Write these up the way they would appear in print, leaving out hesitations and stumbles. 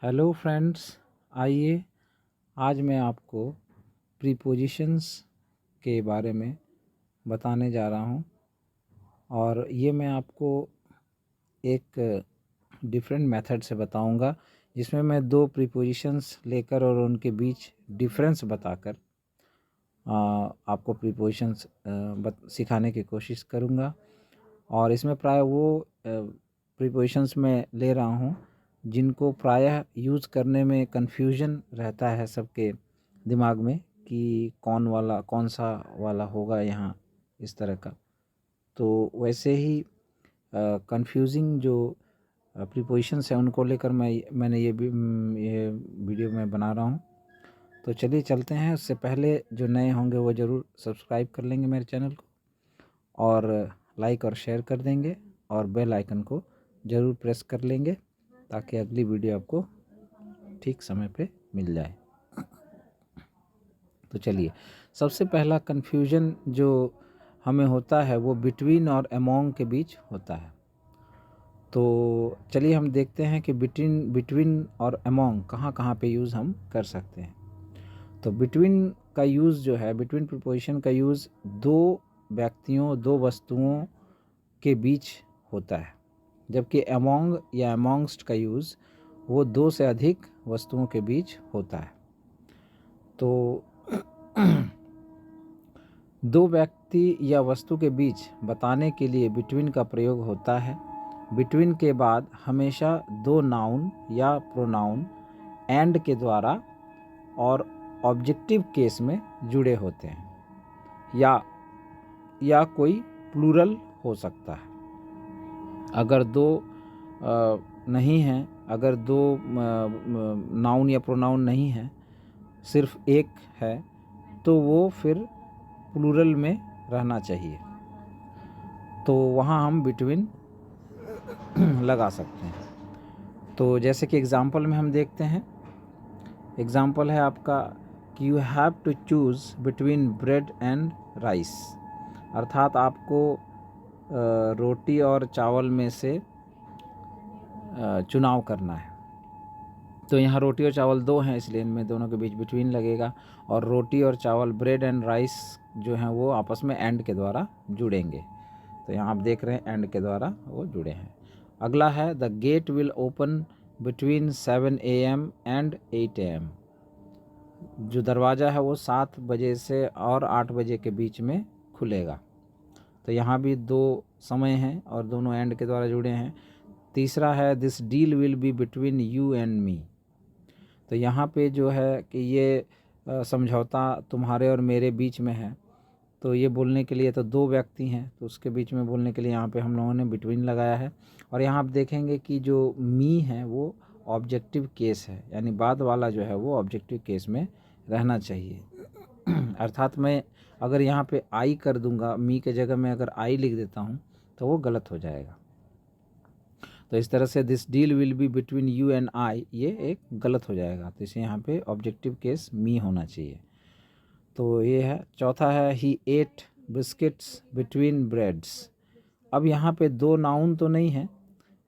Hello friends, आइए आज मैं आपको प्रीपोजिशंस के बारे में बताने जा रहा हूँ। और ये मैं आपको एक डिफरेंट मेथड से बताऊँगा, जिसमें मैं दो प्रीपोजिशंस लेकर और उनके बीच डिफरेंस बताकर आपको प्रीपोजिशंस सिखाने की कोशिश करूँगा। और इसमें प्राय वो प्रीपोजिशंस मैं ले रहा हूँ जिनको प्रायः यूज़ करने में कन्फ्यूजन रहता है सबके दिमाग में कि कौन सा वाला होगा यहाँ, इस तरह का। तो वैसे ही कन्फ्यूजिंग जो प्रीपोजिशंस हैं उनको लेकर मैंने ये वीडियो मैं बना रहा हूँ। तो चलिए चलते हैं। उससे पहले जो नए होंगे वो ज़रूर सब्सक्राइब कर लेंगे मेरे चैनल को, और लाइक और शेयर कर देंगे, और बेल आइकन को ज़रूर प्रेस कर लेंगे ताकि अगली वीडियो आपको ठीक समय पे मिल जाए। तो चलिए, सबसे पहला कन्फ्यूजन जो हमें होता है वो बिटवीन और अमोंग के बीच होता है। तो चलिए हम देखते हैं कि बिटवीन और अमोंग कहाँ कहाँ पे यूज़ हम कर सकते हैं। तो बिटवीन का यूज़ जो है, बिटवीन प्रीपोजिशन का यूज़ दो व्यक्तियों, दो वस्तुओं के बीच होता है, जबकि अमोंग या अमोंगस्ट का यूज़ वो दो से अधिक वस्तुओं के बीच होता है। तो दो व्यक्ति या वस्तु के बीच बताने के लिए बिटवीन का प्रयोग होता है। बिटवीन के बाद हमेशा दो नाउन या प्रोनाउन एंड के द्वारा और ऑब्जेक्टिव केस में जुड़े होते हैं, या कोई प्लूरल हो सकता है। अगर दो नहीं हैं, अगर दो नाउन या प्रोनाउन नहीं है, सिर्फ एक है, तो वो फिर प्लूरल में रहना चाहिए। तो वहाँ हम बिटवीन लगा सकते हैं। तो जैसे कि एग्ज़ाम्पल में हम देखते हैं, एग्ज़ाम्पल है आपका कि you have to choose between bread and rice, अर्थात आपको रोटी और चावल में से चुनाव करना है। तो यहाँ रोटी और चावल दो हैं, इसलिए इनमें दोनों के बीच बिटवीन लगेगा। और रोटी और चावल, ब्रेड एंड राइस जो हैं वो आपस में एंड के द्वारा जुड़ेंगे। तो यहाँ आप देख रहे हैं एंड के द्वारा वो जुड़े हैं। अगला है the gate will open between 7 AM and 8 AM। जो दरवाज़ा है वो 7 बजे से और 8 बजे के बीच में खुलेगा। तो यहाँ भी दो समय हैं और दोनों एंड के द्वारा जुड़े हैं। तीसरा है this deal will be between you and me. तो यहाँ पे जो है कि ये समझौता तुम्हारे और मेरे बीच में है। तो ये बोलने के लिए तो दो व्यक्ति हैं, तो उसके बीच में बोलने के लिए यहाँ पे हम लोगों ने बिटवीन लगाया है। और यहाँ आप देखेंगे कि जो मी है वो ऑब्जेक्टिव केस है, यानी बाद वाला जो है वो ऑब्जेक्टिव केस में रहना चाहिए। अर्थात मैं अगर यहाँ पे आई कर दूंगा, मी के जगह में अगर आई लिख देता हूँ तो वो गलत हो जाएगा। तो इस तरह से this deal will be between you and I, ये एक गलत हो जाएगा। तो इसे यहाँ पे ऑब्जेक्टिव केस मी होना चाहिए। तो ये है। चौथा है ही एट बिस्किट्स बिटवीन ब्रेड्स। अब यहाँ पे दो नाउन तो नहीं है,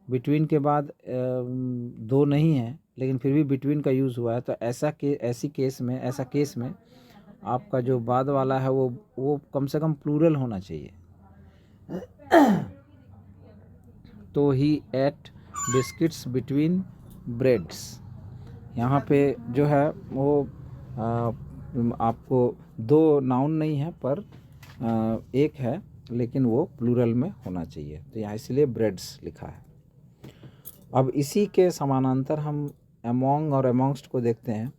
बिटवीन के बाद दो नहीं है, लेकिन फिर भी बिटवीन का यूज़ हुआ है। तो ऐसा केस में आपका जो बाद वाला है वो कम से कम प्लूरल होना चाहिए। तो ही एट बिस्किट्स बिटवीन ब्रेड्स, यहाँ पे जो है वो आपको दो नाउन नहीं है पर एक है, लेकिन वो प्लूरल में होना चाहिए। तो यहाँ इसलिए ब्रेड्स लिखा है। अब इसी के समानांतर हम अमोंग और अमोंगस्ट को देखते हैं।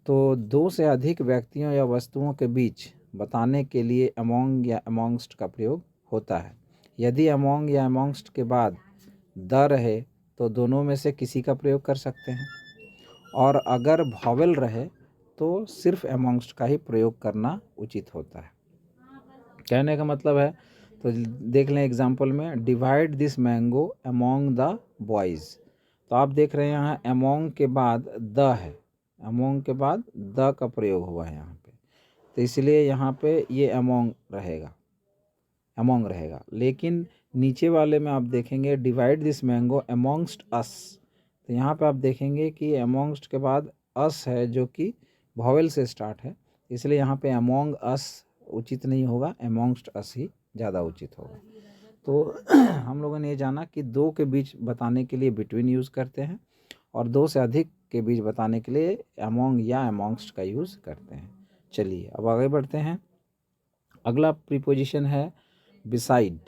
तो दो से अधिक व्यक्तियों या वस्तुओं के बीच बताने के लिए अमोंग या अमोंगस्ट का प्रयोग होता है। यदि अमोंग या अमोंगस्ट के बाद द रहे तो दोनों में से किसी का प्रयोग कर सकते हैं, और अगर वॉवेल रहे तो सिर्फ अमोंगस्ट का ही प्रयोग करना उचित होता है। कहने का मतलब है, तो देख लें एग्जाम्पल में, divide this mango among the boys. तो आप देख रहे हैं यहाँ अमोंग के बाद द है, अमोंग के बाद द का प्रयोग हुआ है यहाँ पे, तो इसलिए यहाँ पे ये अमोंग रहेगा। लेकिन नीचे वाले में आप देखेंगे डिवाइड दिस मैंगो अमोंगस्ट अस, तो यहाँ पे आप देखेंगे कि अमोंगस्ट के बाद अस है जो कि वॉवेल से स्टार्ट है, इसलिए यहाँ पे अमोंग अस उचित नहीं होगा, अमोंगस्ट अस ही ज़्यादा उचित होगा। तो हम लोगों ने ये जाना कि दो के बीच बताने के लिए बिटवीन यूज़ करते हैं और दो से अधिक के बीच बताने के लिए अमोंग या अमोंगस्ट का यूज़ करते हैं। चलिए अब आगे बढ़ते हैं। अगला प्रीपोजिशन है बिसाइड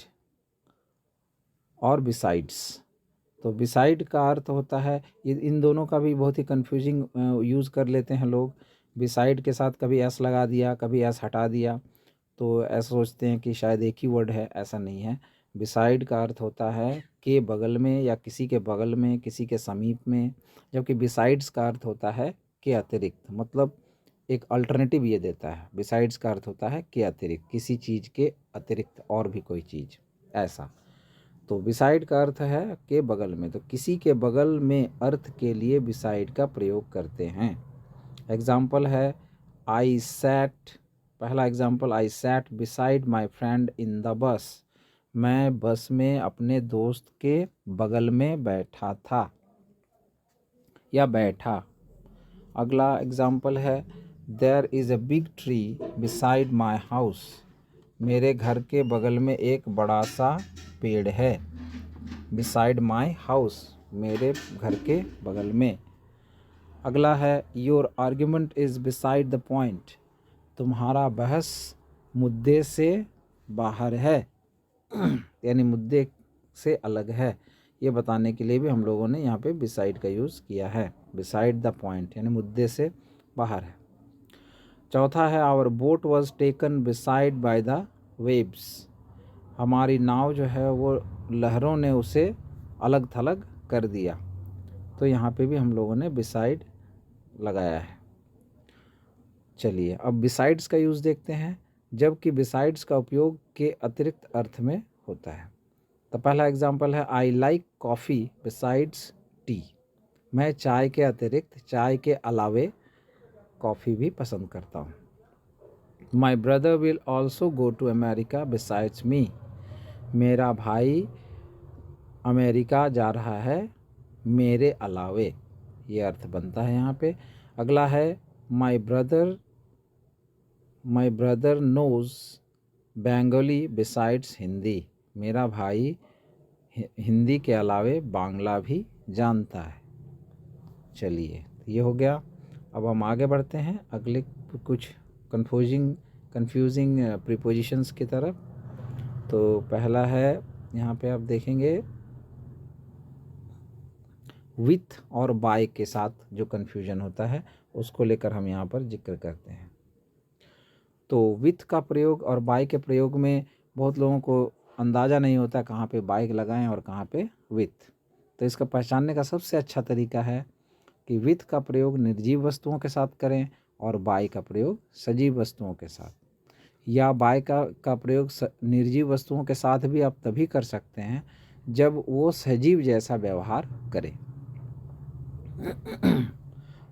और बिसाइड्स। तो बिसाइड का अर्थ होता है, ये इन दोनों का भी बहुत ही कन्फ्यूजिंग यूज़ कर लेते हैं लोग। बिसाइड के साथ कभी एस लगा दिया, कभी एस हटा दिया, तो ऐसा सोचते हैं कि शायद एक ही वर्ड है, ऐसा नहीं है। बिसाइड का अर्थ होता है के बगल में या किसी के बगल में, किसी के समीप में, जबकि बिसाइड्स का अर्थ होता है के अतिरिक्त, मतलब एक अल्टरनेटिव ये देता है। बिसाइड्स का अर्थ होता है के अतिरिक्त, किसी चीज़ के अतिरिक्त और भी कोई चीज़, ऐसा। तो बिसाइड का अर्थ है के बगल में, तो किसी के बगल में अर्थ के लिए बिसाइड का प्रयोग करते हैं। एग्जाम्पल है आई सैट, पहला example, I sat beside my friend in the bus, मैं बस में अपने दोस्त के बगल में बैठा था या बैठा। अगला एग्जाम्पल है there is a big tree beside my house, मेरे घर के बगल में एक बड़ा सा पेड़ है। बिसाइड माई हाउस, मेरे घर के बगल में। अगला है your argument is beside the point, तुम्हारा बहस मुद्दे से बाहर है यानी मुद्दे से अलग है, ये बताने के लिए भी हम लोगों ने यहाँ पे बिसाइड का यूज़ किया है। बिसाइड द पॉइंट यानी मुद्दे से बाहर है। चौथा है our boat was taken beside by the waves, हमारी नाव जो है वो लहरों ने उसे अलग थलग कर दिया, तो यहाँ पे भी हम लोगों ने बिसाइड लगाया है। चलिए अब बिसाइड्स का यूज़ देखते हैं, जबकि बिसाइड्स का उपयोग के अतिरिक्त अर्थ में होता है। तो पहला एग्जाम्पल है I like coffee besides T, मैं चाय के अतिरिक्त, चाय के अलावे कॉफ़ी भी पसंद करता हूँ। My brother will also go to America besides me, मेरा भाई अमेरिका जा रहा है मेरे अलावे, ये अर्थ बनता है यहाँ पे। अगला है my brother knows Bengali besides Hindi, मेरा भाई हिंदी के अलावे बांग्ला भी जानता है। चलिए ये हो गया। अब हम आगे बढ़ते हैं अगले कुछ कन्फ्यूजिंग प्रीपोजिशंस की तरफ। तो पहला है यहाँ पे आप देखेंगे विथ और बाय के साथ जो कन्फ्यूजन होता है उसको लेकर हम यहाँ पर जिक्र करते हैं। तो विथ का प्रयोग और बाय के प्रयोग में बहुत लोगों को अंदाज़ा नहीं होता कहाँ पे बाय लगाएं और कहाँ पे विथ। तो इसका पहचानने का सबसे अच्छा तरीका है कि विथ का प्रयोग निर्जीव वस्तुओं के साथ करें और बाय का प्रयोग सजीव वस्तुओं के साथ, या बाय का प्रयोग निर्जीव वस्तुओं के साथ भी आप तभी कर सकते हैं जब वो सजीव जैसा व्यवहार करे।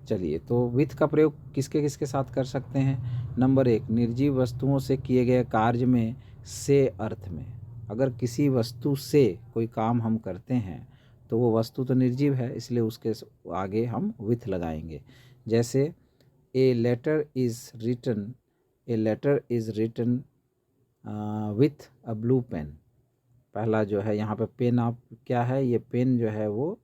चलिए तो विथ का प्रयोग किसके किसके साथ कर सकते हैं। नंबर 1, निर्जीव वस्तुओं से किए गए कार्य में से अर्थ में, अगर किसी वस्तु से कोई काम हम करते हैं तो वो वस्तु तो निर्जीव है, इसलिए उसके आगे हम विथ लगाएंगे। जैसे a letter is written with a blue pen, पहला जो है यहाँ पे पेन, आप क्या है ये पेन जो है वो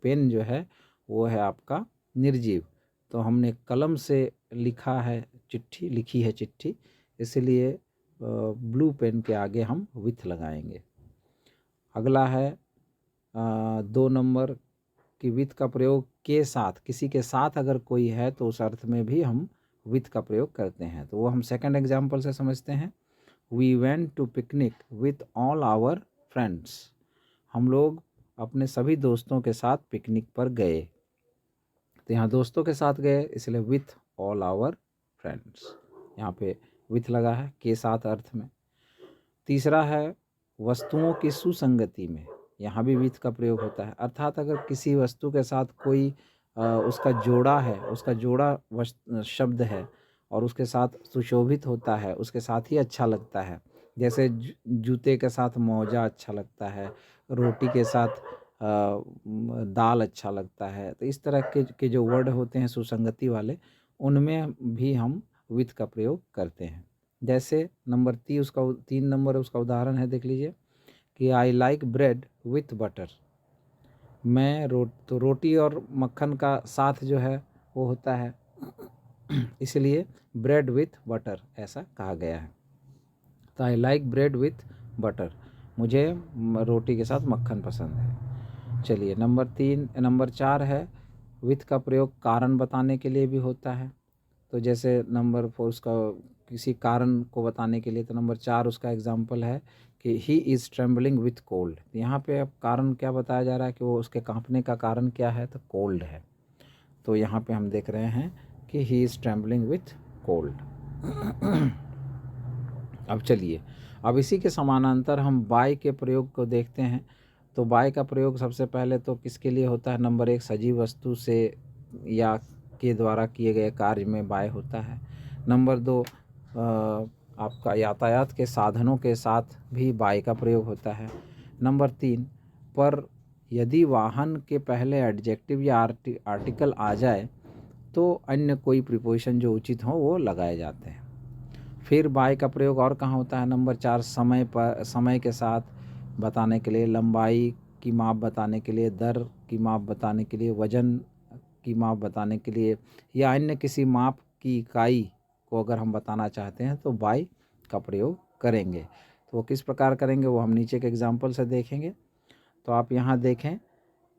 पेन जो है वो है आपका निर्जीव, तो हमने कलम से लिखा है चिट्ठी, लिखी है चिट्ठी, इसलिए ब्लू पेन के आगे हम विथ लगाएंगे। अगला है 2 नंबर कि विथ का प्रयोग के साथ, किसी के साथ अगर कोई है तो उस अर्थ में भी हम विथ का प्रयोग करते हैं, तो वो हम सेकंड एग्जाम्पल से समझते हैं। We went to picnic with all our friends, हम लोग अपने सभी दोस्तों के साथ पिकनिक पर गए, तो यहाँ दोस्तों के साथ गए इसलिए विथ ऑल आवर फ्रेंड्स, यहाँ पे विथ लगा है के साथ अर्थ में। तीसरा है वस्तुओं की सुसंगति में, यहाँ भी विथ का प्रयोग होता है, अर्थात अगर किसी वस्तु के साथ कोई उसका जोड़ा है, उसका जोड़ा शब्द है और उसके साथ सुशोभित होता है, उसके साथ ही अच्छा लगता है, जैसे जूते के साथ मोजा अच्छा लगता है, रोटी के साथ दाल अच्छा लगता है। तो इस तरह के जो वर्ड होते हैं सुसंगति वाले, उनमें भी हम विथ का प्रयोग करते हैं। जैसे नंबर 3 नंबर उसका उदाहरण है, देख लीजिए कि I like bread with butter. मैं तो रोटी और मक्खन का साथ जो है वो होता है, इसलिए ब्रेड विथ बटर ऐसा कहा गया है। तो I like bread with butter, मुझे रोटी के साथ मक्खन पसंद है। चलिए नंबर 4 है, विथ का प्रयोग कारण बताने के लिए भी होता है। तो जैसे नंबर 4 उसका किसी कारण को बताने के लिए, तो नंबर 4 उसका एग्जाम्पल है कि he is trembling with cold. यहाँ पे अब कारण क्या बताया जा रहा है कि वो उसके कांपने का कारण क्या है, तो कोल्ड है। तो यहाँ पे हम देख रहे हैं कि he is trembling with cold. अब चलिए, अब इसी के समानांतर हम बाय के प्रयोग को देखते हैं। तो बाय का प्रयोग सबसे पहले तो किसके लिए होता है? नंबर 1, सजीव वस्तु से या के द्वारा किए गए कार्य में बाय होता है। नंबर 2, आपका यातायात के साधनों के साथ भी बाय का प्रयोग होता है। नंबर 3, पर यदि वाहन के पहले एडजेक्टिव या आर्टिकल आ जाए तो अन्य कोई प्रीपोजिशन जो उचित हो वो लगाए जाते हैं। फिर बाय का प्रयोग और कहाँ होता है? नंबर 4, समय के साथ बताने के लिए, लंबाई की माप बताने के लिए, दर की माप बताने के लिए, वजन की माप बताने के लिए, या अन्य किसी माप की इकाई को अगर हम बताना चाहते हैं तो बाय का प्रयोग करेंगे। तो वो किस प्रकार करेंगे वो हम नीचे के एग्जाम्पल से देखेंगे। तो आप यहाँ देखें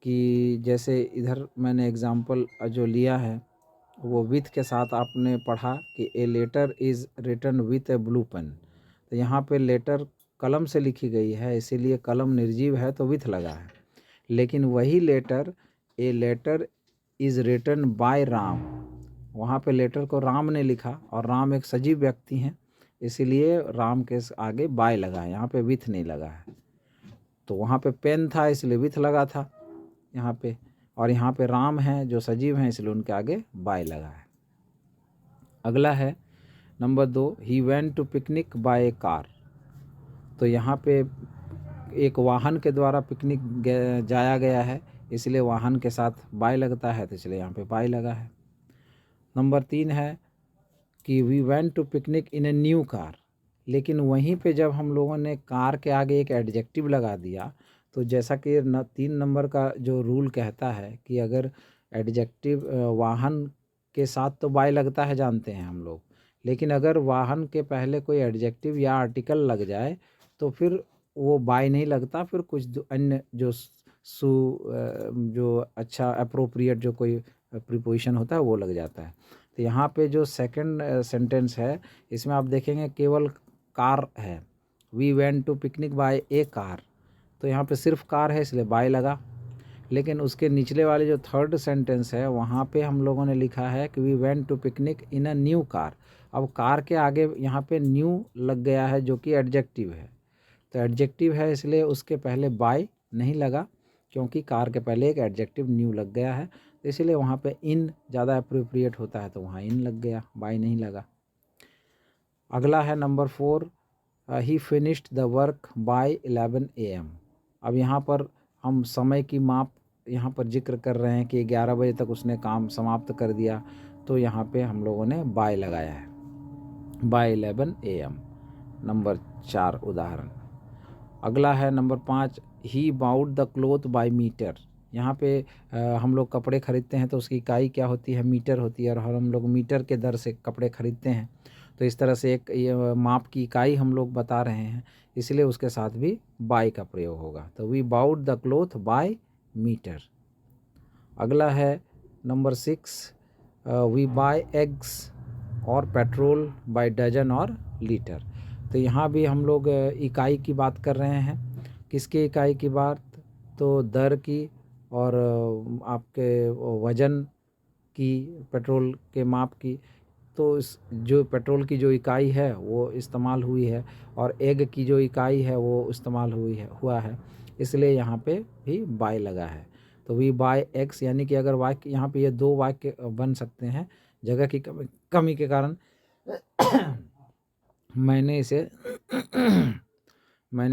कि जैसे इधर मैंने एग्जाम्पल जो लिया है वो विथ के साथ आपने पढ़ा कि a letter is written with a blue pen. तो यहाँ पे लेटर कलम से लिखी गई है, इसीलिए कलम निर्जीव है तो विथ लगा है। लेकिन वही letter, a letter is written by Ram, वहाँ पे लेटर को राम ने लिखा और राम एक सजीव व्यक्ति हैं, इसीलिए राम के आगे बाय लगा है, यहाँ पे विथ नहीं लगा है। तो वहाँ पे पेन था इसलिए विथ लगा था यहाँ पे, और यहाँ पे राम हैं जो सजीव हैं इसलिए उनके आगे बाय लगा है। अगला है number 2, he went to picnic by a car. तो यहाँ पे एक वाहन के द्वारा पिकनिक जाया गया है, इसलिए वाहन के साथ बाय लगता है, तो इसलिए यहाँ पे बाय लगा है। नंबर 3 है कि we went to picnic in a new car. लेकिन वहीं पे जब हम लोगों ने कार के आगे एक एडजेक्टिव लगा दिया, तो जैसा कि 3 नंबर का जो रूल कहता है कि अगर एडजेक्टिव वाहन के साथ तो बाय लगता है, जानते हैं हम लोग, लेकिन अगर वाहन के पहले कोई एडजेक्टिव या आर्टिकल लग जाए तो फिर वो बाय नहीं लगता, फिर कुछ अन्य जो जो अच्छा अप्रोप्रिएट जो कोई प्रीपोजिशन होता है वो लग जाता है। तो यहाँ पे जो सेकंड सेंटेंस है इसमें आप देखेंगे केवल कार है, we went to picnic by a car, तो यहाँ पे सिर्फ कार है इसलिए बाय लगा। लेकिन उसके निचले वाले जो थर्ड सेंटेंस है वहाँ पे हम लोगों ने लिखा है कि we went to picnic in a new car. अब कार के आगे यहाँ पे न्यू लग गया है जो कि एडजेक्टिव है, तो एडजेक्टिव है इसलिए उसके पहले बाय नहीं लगा, क्योंकि कार के पहले एक एडजेक्टिव न्यू लग गया है, तो इसलिए वहाँ पे इन ज़्यादा अप्रोप्रिएट होता है तो वहाँ इन लग गया, बाय नहीं लगा। अगला है number 4, he finished the work by 11 AM। अब यहाँ पर हम समय की माप यहाँ पर जिक्र कर रहे हैं कि 11 बजे तक उसने काम समाप्त कर दिया, तो यहाँ पे हम लोगों ने बाय लगाया है, बाय 11 AM, नंबर 4 उदाहरण। अगला है number 5, he bought the cloth by metre. यहाँ पे हम लोग कपड़े खरीदते हैं तो उसकी इकाई क्या होती है? मीटर होती है, और हम लोग मीटर के दर से कपड़े खरीदते हैं, तो इस तरह से एक ये माप की इकाई हम लोग बता रहे हैं, इसलिए उसके साथ भी बाय का प्रयोग होगा। तो we bought the cloth by metre. अगला है नंबर 6, वी बाय एग्स और पेट्रोल बाय डजन और लीटर। तो यहाँ भी हम लोग इकाई की बात कर रहे हैं, किसकी इकाई की बात? तो दर की और आपके वज़न की, पेट्रोल के माप की। तो इस जो पेट्रोल की जो इकाई है वो इस्तेमाल हुई है, और एग की जो इकाई है वो इस्तेमाल हुआ है, इसलिए यहाँ पे भी बाय लगा है। तो वी बाय एक्स, यानी कि अगर वाक्य यहाँ पे ये 2 वाक्य बन सकते हैं, जगह की कमी के कारण मैंने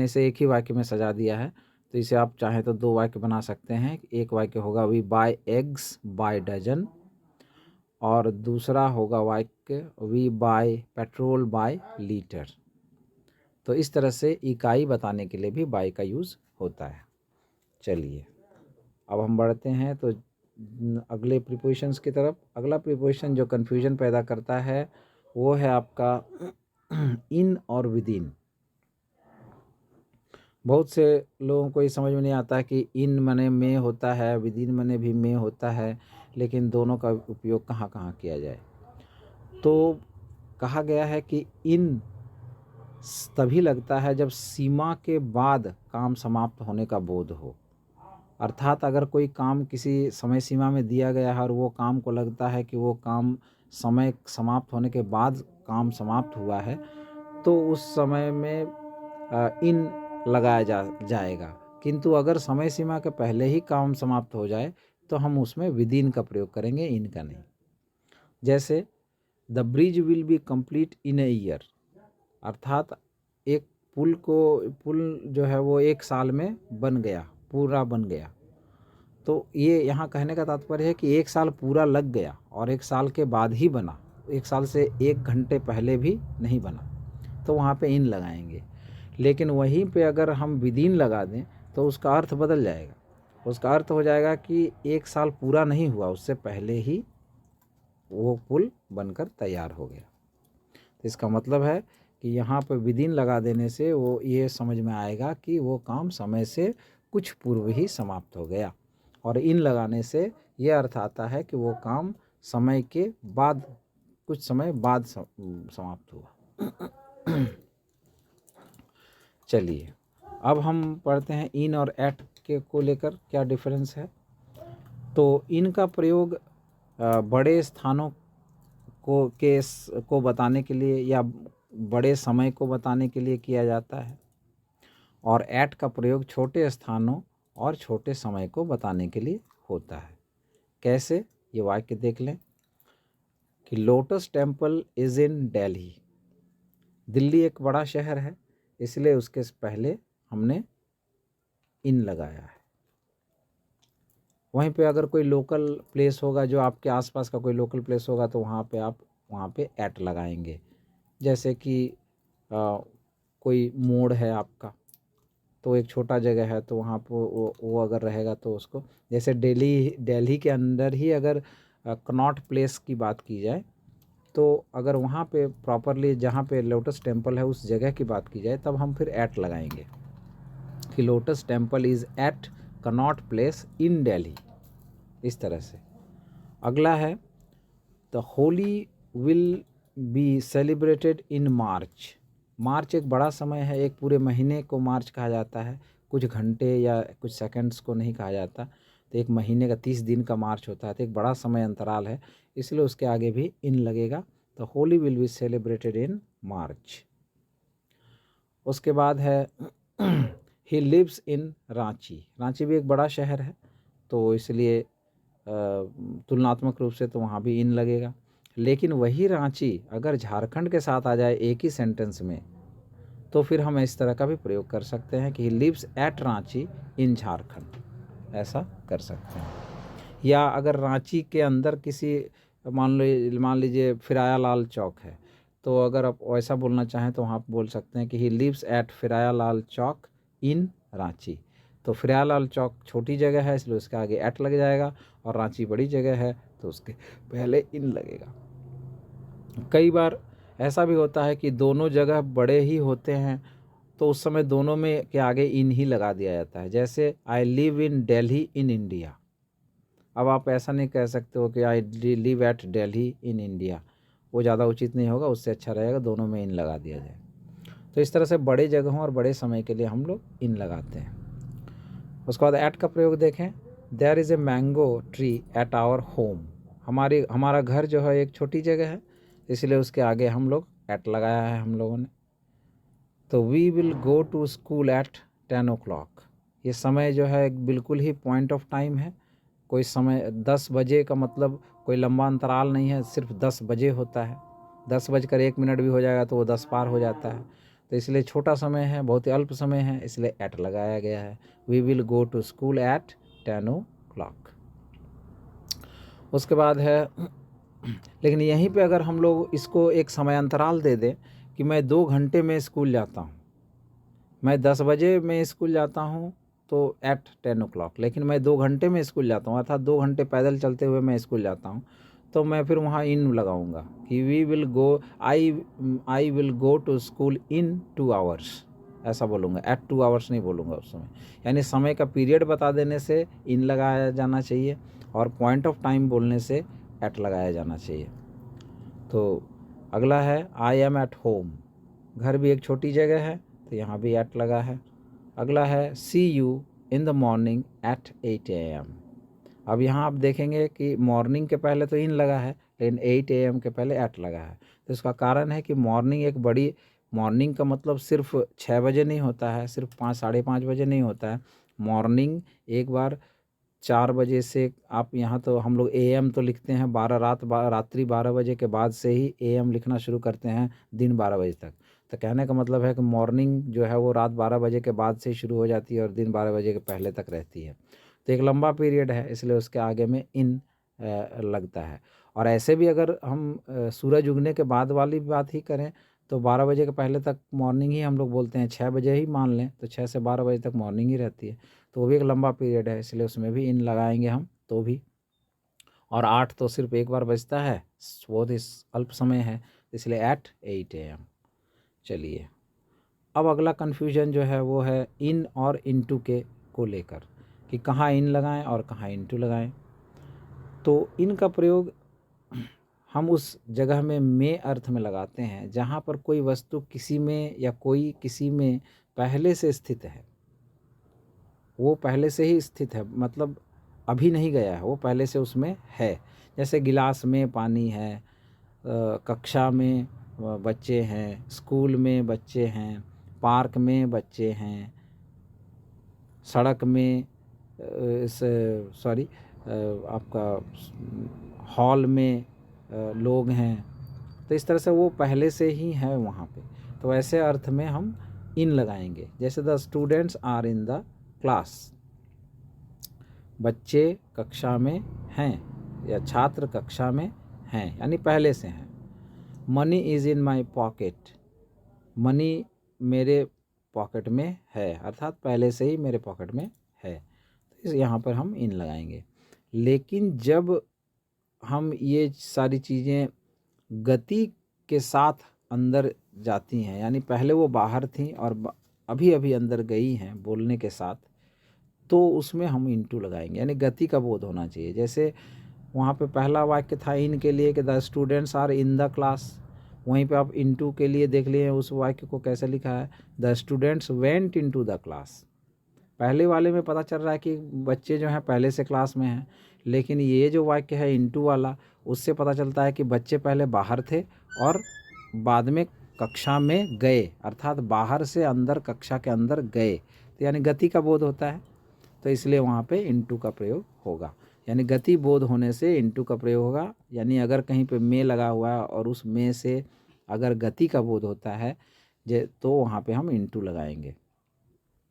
इसे एक ही वाक्य में सजा दिया है। तो इसे आप चाहें तो 2 वाक्य बना सकते हैं। एक वाक्य होगा we buy eggs by dozen, और दूसरा होगा वाक्य we buy petrol by litre. तो इस तरह से इकाई बताने के लिए भी बाय का यूज़ होता है। चलिए अब हम बढ़ते हैं तो अगले प्रीपोजिशंस की तरफ। अगला प्रीपोजिशन जो कन्फ्यूजन पैदा करता है वो है आपका इन और विदिन। बहुत से लोगों को ये समझ में नहीं आता कि इन मने में होता है, विदिन मने भी में होता है, लेकिन दोनों का उपयोग कहाँ कहाँ किया जाए। तो कहा गया है कि इन तभी लगता है जब सीमा के बाद काम समाप्त होने का बोध हो। अर्थात अगर कोई काम किसी समय सीमा में दिया गया है और वो काम को लगता है कि वो काम समय समाप्त होने के बाद काम समाप्त हुआ है, तो उस समय में इन लगाया जाएगा। किंतु अगर समय सीमा के पहले ही काम समाप्त हो जाए तो हम उसमें विदिन का प्रयोग करेंगे, इन का नहीं। जैसे the bridge will be complete in a year, अर्थात एक पुल जो है वो 1 साल में बन गया, पूरा बन गया। तो ये यहाँ कहने का तात्पर्य है कि 1 साल पूरा लग गया और 1 साल के बाद ही बना, 1 साल से 1 घंटे पहले भी नहीं बना, तो वहाँ पे इन लगाएंगे। लेकिन वहीं पे अगर हम विदिन लगा दें तो उसका अर्थ बदल जाएगा। उसका अर्थ हो जाएगा कि 1 साल पूरा नहीं हुआ, उससे पहले ही वो पुल बनकर तैयार हो गया। तो इसका मतलब है कि यहाँ पर विदिन लगा देने से वो ये समझ में आएगा कि वो काम समय से कुछ पूर्व ही समाप्त हो गया, और इन लगाने से ये अर्थ आता है कि वो काम समय के बाद, कुछ समय बाद समाप्त हुआ। चलिए अब हम पढ़ते हैं इन और एट के को लेकर क्या डिफरेंस है। तो इन का प्रयोग बड़े स्थानों को बताने के लिए या बड़े समय को बताने के लिए किया जाता है, और एट का प्रयोग छोटे स्थानों और छोटे समय को बताने के लिए होता है। कैसे, ये वाक्य देख लें कि lotus temple is in Delhi. Delhi एक बड़ा शहर है, इसलिए उसके पहले हमने इन लगाया है। वहीं पे अगर कोई लोकल प्लेस होगा, जो आपके आसपास का कोई लोकल प्लेस होगा, तो वहाँ पे आप वहाँ पे एट लगाएंगे। जैसे कि कोई मोड़ है आपका, तो एक छोटा जगह है, तो वहाँ पर वो अगर रहेगा तो उसको, जैसे दिल्ली के अंदर ही अगर कनॉट प्लेस की बात की जाए, तो अगर वहाँ पे प्रॉपरली जहाँ पे लोटस टेम्पल है उस जगह की बात की जाए, तब हम फिर एट लगाएंगे कि lotus temple is at Connaught place in Delhi, इस तरह से। अगला है the Holi will be celebrated in March. March एक बड़ा समय है, एक पूरे महीने को मार्च कहा जाता है, कुछ घंटे या कुछ सेकंड्स को नहीं कहा जाता। तो एक महीने का 30 दिन का मार्च होता है, तो एक बड़ा समय अंतराल है, इसलिए उसके आगे भी इन लगेगा। तो Holi will be celebrated in March. उसके बाद है he lives in Ranchi. Ranchi भी एक बड़ा शहर है, तो इसलिए तुलनात्मक रूप से तो वहाँ भी इन लगेगा। लेकिन वही रांची अगर झारखंड के साथ आ जाए एक ही सेंटेंस में, तो फिर हम इस तरह का भी प्रयोग कर सकते हैं कि ही लिव्स एट रांची इन झारखंड, ऐसा कर सकते हैं। या अगर रांची के अंदर किसी मान लीजिए फिराया लाल चौक है, तो अगर आप वैसा बोलना चाहें तो वहाँ बोल सकते हैं कि ही लिव्स एट फिराया लाल चौक इन रांची। तो फिराया लाल चौक छोटी जगह है, इसलिए उसके आगे एट लग जाएगा, और रांची बड़ी जगह है तो उसके पहले इन लगेगा। कई बार ऐसा भी होता है कि दोनों जगह बड़े ही होते हैं, तो उस समय दोनों में के आगे इन ही लगा दिया जाता है। जैसे I live in Delhi in India. अब आप ऐसा नहीं कह सकते हो कि I live at Delhi in India, वो ज़्यादा उचित नहीं होगा। उससे अच्छा रहेगा दोनों में इन लगा दिया जाए। तो इस तरह से बड़े जगहों और बड़े समय के लिए हम लोग इन लगाते हैं। उसके बाद एट का प्रयोग देखें, there is a mango tree at our home. हमारा घर जो है एक छोटी जगह है, इसलिए उसके आगे हम लोग एट लगाया है हम लोगों ने। तो we will go to school at 10 o'clock। ये समय जो है बिल्कुल ही पॉइंट ऑफ टाइम है। कोई समय 10 बजे का मतलब कोई लंबा अंतराल नहीं है, सिर्फ 10 बजे होता है। 10 बजकर 1 मिनट भी हो जाएगा तो वो 10 पार हो जाता है। तो इसलिए छोटा समय है, बहुत ही अल्प समय है, इसलिए एट लगाया गया है। We will go to school at 10 o'clock। उसके बाद है लेकिन यहीं पे अगर हम लोग इसको एक समय अंतराल दे दें कि मैं 2 घंटे में स्कूल जाता हूँ, मैं 10 बजे में स्कूल जाता हूँ तो एट 10 o'clock, लेकिन मैं 2 घंटे में स्कूल जाता हूँ, अर्थात 2 घंटे पैदल चलते हुए मैं स्कूल जाता हूँ, तो मैं फिर वहाँ इन लगाऊंगा कि we will go I will go to school in 2 hours, ऐसा बोलूँगा, एट 2 hours नहीं बोलूँगा उस समय। यानी समय का पीरियड बता देने से इन लगाया जाना चाहिए और पॉइंट ऑफ टाइम बोलने से एट लगाया जाना चाहिए। तो अगला है आई एम एट होम, घर भी एक छोटी जगह है तो यहाँ भी एट लगा है। अगला है see you in the morning at 8 AM। अब यहाँ आप देखेंगे कि मॉर्निंग के पहले तो इन लगा है, लेकिन 8 AM के पहले एट लगा है। तो इसका कारण है कि मॉर्निंग एक बड़ी, मॉर्निंग का मतलब सिर्फ 6 बजे नहीं होता है, सिर्फ 5 साढ़े 5 बजे नहीं होता है। मॉर्निंग एक बार 4 बजे से, आप यहाँ तो हम लोग AM तो लिखते हैं रात्रि 12 बजे के बाद से ही AM लिखना शुरू करते हैं दिन 12 बजे तक। तो कहने का मतलब है कि मॉर्निंग जो है वो रात 12 बजे के बाद से शुरू हो जाती है और दिन 12 बजे के पहले तक रहती है। तो एक लंबा पीरियड है, इसलिए उसके आगे में इन लगता है। और ऐसे भी अगर हम सूरज उगने के बाद वाली बात ही करें तो 12 बजे के पहले तक मॉर्निंग ही हम लोग बोलते हैं, 6 बजे ही मान लें तो 6 से 12 बजे तक मॉर्निंग ही रहती है। तो वो भी एक लंबा पीरियड है, इसलिए उसमें भी इन लगाएंगे हम तो भी। और 8 तो सिर्फ एक बार बजता है, बहुत ही अल्प समय है, इसलिए एट 8 AM। चलिए अब अगला कन्फ्यूजन जो है वो है इन और इनटू के को लेकर कि कहाँ इन लगाएं और कहाँ इनटू लगाएं। तो इन का प्रयोग हम उस जगह में अर्थ में लगाते हैं जहाँ पर कोई वस्तु किसी में या कोई किसी में पहले से स्थित है, वो पहले से ही स्थित है, मतलब अभी नहीं गया है, वो पहले से उसमें है। जैसे गिलास में पानी है, कक्षा में बच्चे हैं, स्कूल में बच्चे हैं, पार्क में बच्चे हैं, सड़क में आपका हॉल में लोग हैं। तो इस तरह से वो पहले से ही है वहाँ पे, तो ऐसे अर्थ में हम इन लगाएंगे। जैसे the students are in the class, बच्चे कक्षा में हैं या छात्र कक्षा में हैं, यानी पहले से हैं। Money is in my pocket, money मेरे पॉकेट में है, अर्थात पहले से ही मेरे पॉकेट में है, तो यहाँ पर हम इन लगाएंगे। लेकिन जब हम ये सारी चीज़ें गति के साथ अंदर जाती हैं, यानी पहले वो बाहर थी और अभी अभी अंदर गई हैं बोलने के साथ, तो उसमें हम इनटू लगाएंगे, यानी गति का बोध होना चाहिए। जैसे वहाँ पे पहला वाक्य था इन के लिए कि the students are in the class, वहीं पे आप इनटू के लिए देख लिए उस वाक्य को कैसे लिखा है, the students went into the class. पहले वाले में पता चल रहा है कि बच्चे जो हैं पहले से क्लास में हैं, लेकिन ये जो वाक्य है इनटू वाला, उससे पता चलता है कि बच्चे पहले बाहर थे और बाद में कक्षा में गए, अर्थात बाहर से अंदर कक्षा के अंदर गए, तो यानी गति का बोध होता है, तो इसलिए वहाँ पे इनटू का प्रयोग होगा। यानी गति बोध होने से इनटू का प्रयोग होगा। यानी अगर कहीं पे में लगा हुआ है और उस में से अगर गति का बोध होता है तो वहाँ पे हम इनटू लगाएंगे।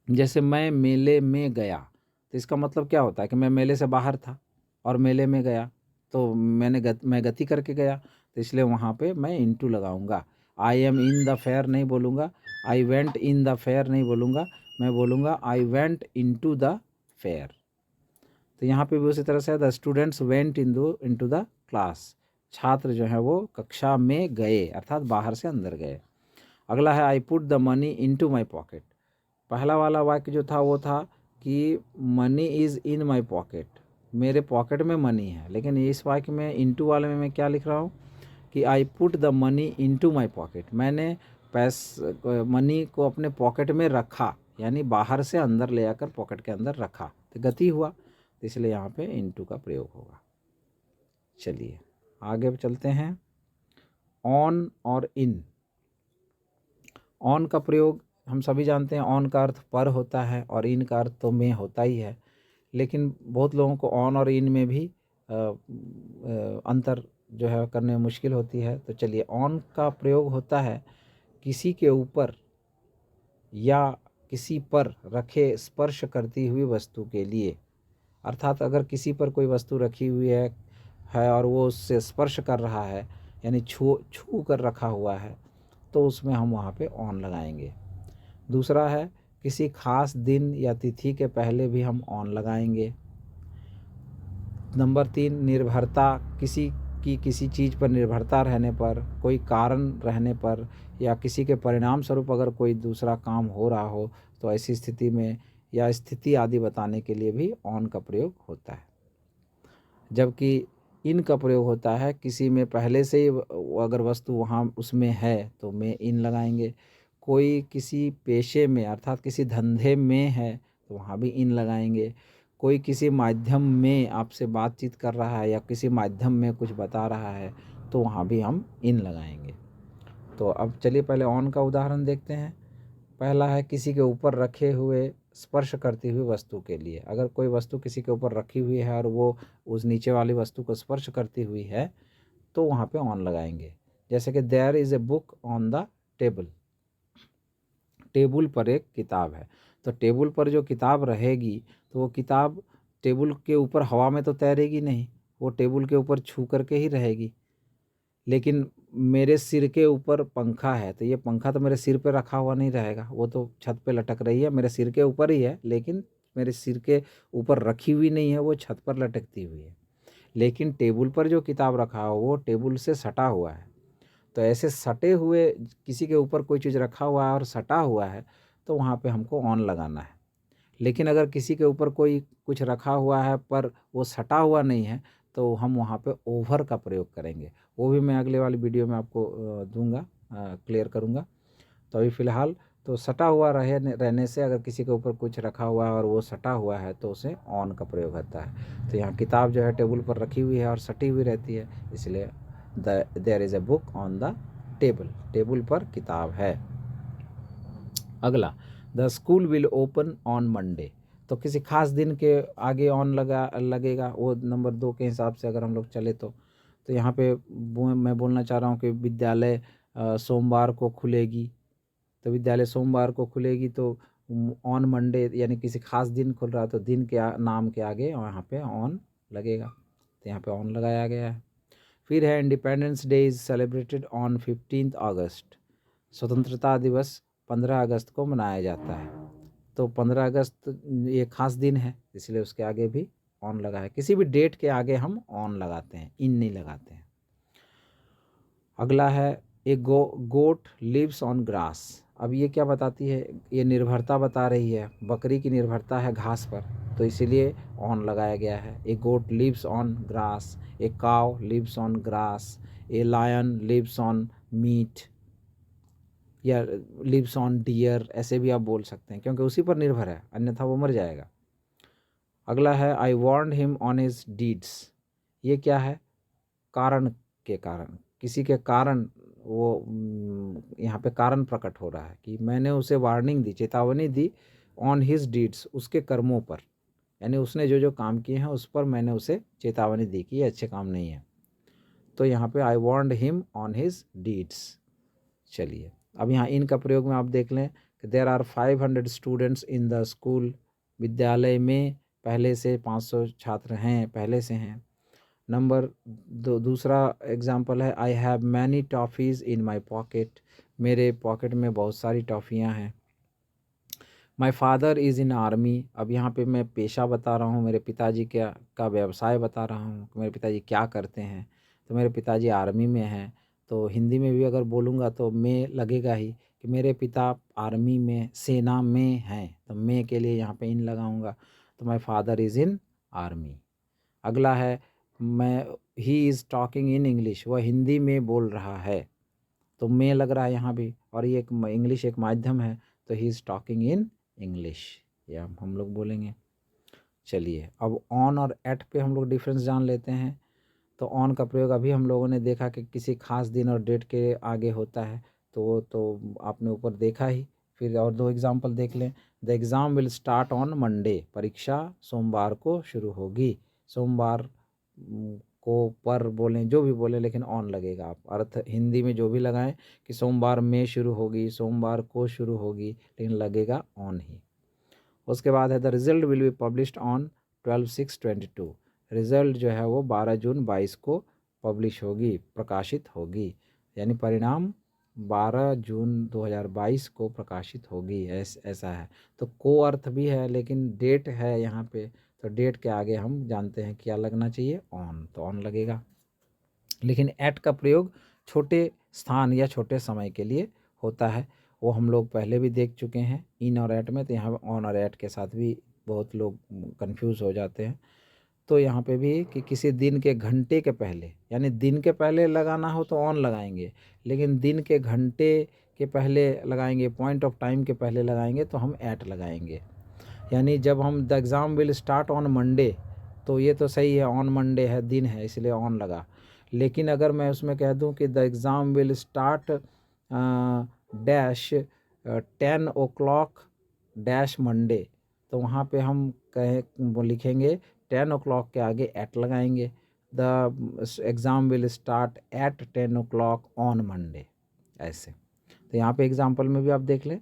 जैसे मैं मेले में गया, तो इसका मतलब क्या होता है कि मैं मेले से बाहर था और मेले में गया, तो मैं गति करके गया, तो इसलिए वहाँ पे मैं इनटू लगाऊंगा। I am in the fair नहीं बोलूँगा, I went in the fair नहीं बोलूँगा, मैं बोलूँगा I went into the fair. तो यहाँ पे भी उसी तरह से the students went into the class, छात्र जो है वो कक्षा में गए, अर्थात बाहर से अंदर गए। अगला है I put the money into my pocket. पहला वाला वाक्य जो था वो था कि money is in my pocket, मेरे पॉकेट में मनी है, लेकिन इस वाक्य में इनटू वाले में मैं क्या लिख रहा हूँ कि I put the money into my pocket, मैंने मनी को अपने पॉकेट में रखा, यानी बाहर से अंदर ले आकर पॉकेट के अंदर रखा, तो गति हुआ, तो इसलिए यहाँ पे इनटू का प्रयोग होगा। चलिए आगे चलते हैं। ऑन और इन। ऑन का प्रयोग हम सभी जानते हैं, ऑन का अर्थ पर होता है और इन का अर्थ तो में होता ही है, लेकिन बहुत लोगों को ऑन और इन में भी अंतर जो है करने में मुश्किल होती है। तो चलिए, ऑन का प्रयोग होता है किसी के ऊपर या किसी पर रखे स्पर्श करती हुई वस्तु के लिए। अर्थात अगर किसी पर कोई वस्तु रखी हुई है और वो उससे स्पर्श कर रहा है, यानी छू छू कर रखा हुआ है, तो उसमें हम वहाँ पे ऑन लगाएंगे। दूसरा है किसी खास दिन या तिथि के पहले भी हम ऑन लगाएंगे। नंबर 3, निर्भरता, किसी चीज़ पर निर्भरता रहने पर, कोई कारण रहने पर, या किसी के परिणाम स्वरूप अगर कोई दूसरा काम हो रहा हो, तो ऐसी स्थिति में या स्थिति आदि बताने के लिए भी ऑन का प्रयोग होता है। जबकि इन का प्रयोग होता है किसी में पहले से ही अगर वस्तु वहाँ उसमें है तो में इन लगाएंगे। कोई किसी पेशे में अर्थात किसी धंधे में है तो वहाँ भी इन लगाएंगे। कोई किसी माध्यम में आपसे बातचीत कर रहा है या किसी माध्यम में कुछ बता रहा है तो वहाँ भी हम इन लगाएंगे। तो अब चलिए पहले ऑन का उदाहरण देखते हैं। पहला है किसी के ऊपर रखे हुए स्पर्श करती हुई वस्तु के लिए। अगर कोई वस्तु किसी के ऊपर रखी हुई है और वो उस नीचे वाली वस्तु को स्पर्श करती हुई है तो वहाँ पे ऑन लगाएंगे। जैसे कि there is a book on the table, table पर एक किताब है। तो टेबल पर जो किताब रहेगी तो वो किताब टेबल के ऊपर हवा में तो तैरेगी नहीं, वो टेबल के ऊपर छू करके ही रहेगी। लेकिन मेरे सिर के ऊपर पंखा है तो ये पंखा तो मेरे सिर पे रखा हुआ नहीं रहेगा, वो तो छत पे लटक रही है, मेरे सिर के ऊपर ही है, लेकिन मेरे सिर के ऊपर रखी हुई नहीं है, वो छत पर लटकती हुई है। लेकिन टेबल पर जो किताब रखा हो वो टेबल से सटा हुआ है। तो ऐसे सटे हुए किसी के ऊपर कोई चीज़ रखा हुआ है और सटा हुआ है तो वहाँ पे हमको ऑन लगाना है। लेकिन अगर किसी के ऊपर कोई कुछ रखा हुआ है पर वो सटा हुआ नहीं है तो हम वहाँ पे ओवर का प्रयोग करेंगे। वो भी मैं अगले वाली वीडियो में आपको दूंगा, क्लियर करूँगा। तो अभी फ़िलहाल तो सटा हुआ रहने से अगर किसी के ऊपर कुछ रखा हुआ है और वो सटा हुआ है तो उसे ऑन का प्रयोग होता है। तो यहाँ किताब जो है टेबल पर रखी हुई है और सटी हुई रहती है, इसलिए there is a book on the table, table पर किताब है। अगला, the school will open on Monday. तो किसी खास दिन के आगे ऑन लगेगा, वो नंबर 2 के हिसाब से अगर हम लोग चले तो यहाँ पे मैं बोलना चाह रहा हूँ कि विद्यालय सोमवार को खुलेगी। तो विद्यालय सोमवार को खुलेगी तो ऑन मंडे यानी किसी खास दिन खुल रहा है तो दिन के नाम के आगे वहाँ पे ऑन लगेगा, तो यहाँ पे ऑन लगाया गया है। फिर है independence day is celebrated on 15 अगस्त। स्वतंत्रता दिवस 15 अगस्त को मनाया जाता है। तो 15 अगस्त ये खास दिन है इसलिए उसके आगे भी ऑन लगा है। किसी भी डेट के आगे हम ऑन लगाते हैं, इन नहीं लगाते हैं। अगला है a goat lives on grass. अब ये क्या बताती है, ये निर्भरता बता रही है, बकरी की निर्भरता है घास पर, तो इसीलिए ऑन लगाया गया है। A goat lives on grass, a cow lives on grass, a lion lives on meat या लिव्स ऑन डियर, ऐसे भी आप बोल सकते हैं क्योंकि उसी पर निर्भर है, अन्यथा वो मर जाएगा। अगला है आई warned him on his deeds. ये क्या है, कारण के कारण, किसी के कारण वो यहाँ पे कारण प्रकट हो रहा है कि मैंने उसे वार्निंग दी, चेतावनी दी, ऑन हिज डीड्स, उसके कर्मों पर, यानी उसने जो जो काम किए हैं उस पर मैंने उसे चेतावनी दी कि ये अच्छे काम नहीं है। तो यहाँ पे आई warned him on his deeds. चलिए अब यहाँ इन का प्रयोग में आप देख लें कि there are 500 students in the school. विद्यालय में पहले से 500 छात्र हैं, पहले से हैं। नंबर दूसरा एग्जाम्पल है I have many toffees in my pocket. मेरे पॉकेट में बहुत सारी टॉफ़ियाँ हैं। My father is in army. अब यहाँ पे मैं पेशा बता रहा हूँ, मेरे पिताजी का व्यवसाय बता रहा हूँ कि मेरे पिताजी क्या करते हैं। तो मेरे पिताजी आर्मी में हैं, तो हिंदी में भी अगर बोलूँगा तो में लगेगा ही कि मेरे पिता आर्मी में, सेना में हैं, तो में के लिए यहाँ पे इन लगाऊँगा। तो my father is in army. अगला है he is talking in English, वह हिंदी में बोल रहा है, तो में लग रहा है यहाँ भी, और ये एक इंग्लिश एक माध्यम है तो he is talking in English, या हम लोग बोलेंगे। चलिए अब ऑन और एट पे हम लोग डिफरेंस जान लेते हैं। तो ऑन का प्रयोग अभी हम लोगों ने देखा कि किसी खास दिन और डेट के आगे होता है, तो वो तो आपने ऊपर देखा ही। फिर और 2 एग्जाम्पल देख लें। The exam will start on Monday, परीक्षा सोमवार को शुरू होगी। सोमवार को, पर बोलें, जो भी बोलें, लेकिन ऑन लगेगा। आप अर्थ हिंदी में जो भी लगाएं कि सोमवार में शुरू होगी, सोमवार को शुरू होगी, लेकिन लगेगा ऑन ही। उसके बाद है the result will be published on 12/6/22। Result जो है वो 12 जून 22 को पब्लिश होगी, प्रकाशित होगी, यानी परिणाम 12 जून 2022 को प्रकाशित होगी, ऐसा है। तो को अर्थ भी है, लेकिन डेट है यहाँ पे, तो डेट के आगे हम जानते हैं क्या लगना चाहिए, ऑन, तो ऑन लगेगा। लेकिन एट का प्रयोग छोटे स्थान या छोटे समय के लिए होता है, वो हम लोग पहले भी देख चुके हैं इन और एट में। तो यहाँ ऑन और एट के साथ भी बहुत लोग कंफ्यूज हो जाते हैं। तो यहाँ पे भी कि किसी दिन के घंटे के पहले, यानी दिन के पहले लगाना हो तो ऑन लगाएंगे, लेकिन दिन के घंटे के पहले लगाएंगे, पॉइंट ऑफ टाइम के पहले लगाएंगे तो हम एट लगाएंगे। यानी जब हम the exam will start on Monday, तो ये तो सही है, ऑन मंडे है, दिन है, इसलिए ऑन लगा। लेकिन अगर मैं उसमें कह दूं कि the exam will start dash 10 o'clock dash Monday, तो वहाँ पे हम वो लिखेंगे 10 o'clock के आगे एट लगाएंगे। The exam will start at 10 o'clock on Monday, ऐसे। तो यहाँ पे एग्जाम्पल में भी आप देख लें,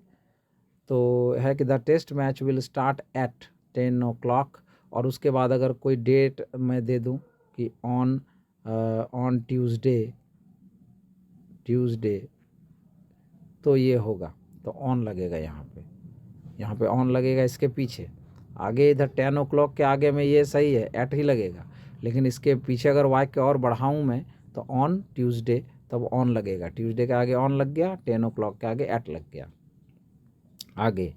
तो है कि the test match will start at 10 o'clock, और उसके बाद अगर कोई डेट मैं दे दूं कि ऑन ट्यूसडे, तो ये होगा, तो ऑन लगेगा यहाँ पे ऑन लगेगा। इसके पीछे आगे इधर 10 o'clock के आगे में ये सही है, एट ही लगेगा, लेकिन इसके पीछे अगर वाक्य और बढ़ाऊँ मैं तो ऑन ट्यूसडे, तब ऑन लगेगा। ट्यूसडे के आगे ऑन लग गया, 10 o'clock के आगे एट लग गया। आगे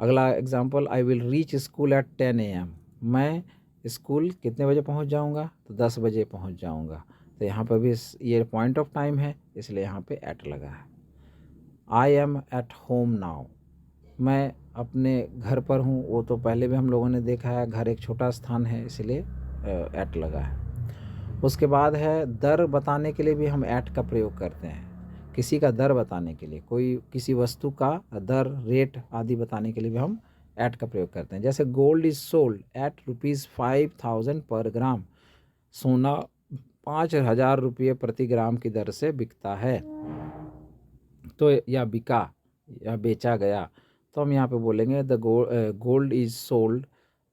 अगला example, I will reach school at 10 AM। मैं स्कूल कितने बजे पहुंच जाऊंगा, तो 10 बजे पहुंच जाऊंगा। तो यहाँ पर भी ये पॉइंट ऑफ टाइम है, इसलिए यहाँ पे एट लगा है। I am at home now, मैं अपने घर पर हूँ, वो तो पहले भी हम लोगों ने देखा है, घर एक छोटा स्थान है, इसलिए एट लगा है। उसके बाद है दर बताने के लिए भी हम एट का प्रयोग करते हैं। किसी का दर बताने के लिए, कोई किसी वस्तु का दर, रेट आदि बताने के लिए भी हम एट का प्रयोग करते हैं। जैसे गोल्ड इज सोल्ड एट ₹5,000 पर ग्राम, सोना 5,000 रुपये प्रति ग्राम की दर से बिकता है, तो या बिका या बेचा गया, तो हम यहाँ पे बोलेंगे the gold is sold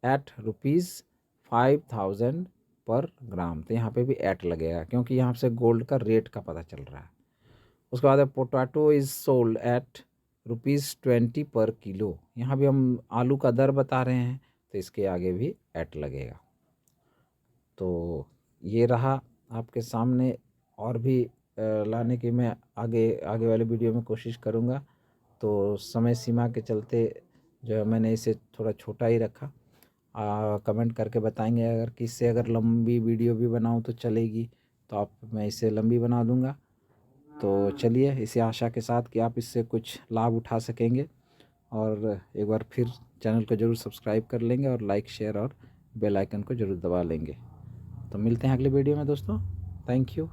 at ₹5,000 पर ग्राम। तो यहाँ पे भी एट लगेगा, क्योंकि यहाँ से गोल्ड का रेट का पता चल रहा है। उसके बाद पोटैटो इज सोल्ड एट ₹20 पर किलो, यहाँ भी हम आलू का दर बता रहे हैं, तो इसके आगे भी एट लगेगा। तो ये रहा आपके सामने, और भी लाने की मैं आगे वाले वीडियो में कोशिश करूँगा। तो समय सीमा के चलते जो है मैंने इसे थोड़ा छोटा ही रखा। कमेंट करके बताएंगे, अगर किससे अगर लंबी वीडियो भी बनाऊं तो चलेगी, तो मैं इसे लंबी बना दूंगा। तो चलिए, इसी आशा के साथ कि आप इससे कुछ लाभ उठा सकेंगे, और एक बार फिर चैनल को ज़रूर सब्सक्राइब कर लेंगे, और लाइक, शेयर और बेल आइकन को ज़रूर दबा लेंगे। तो मिलते हैं अगले वीडियो में दोस्तों। Thank you.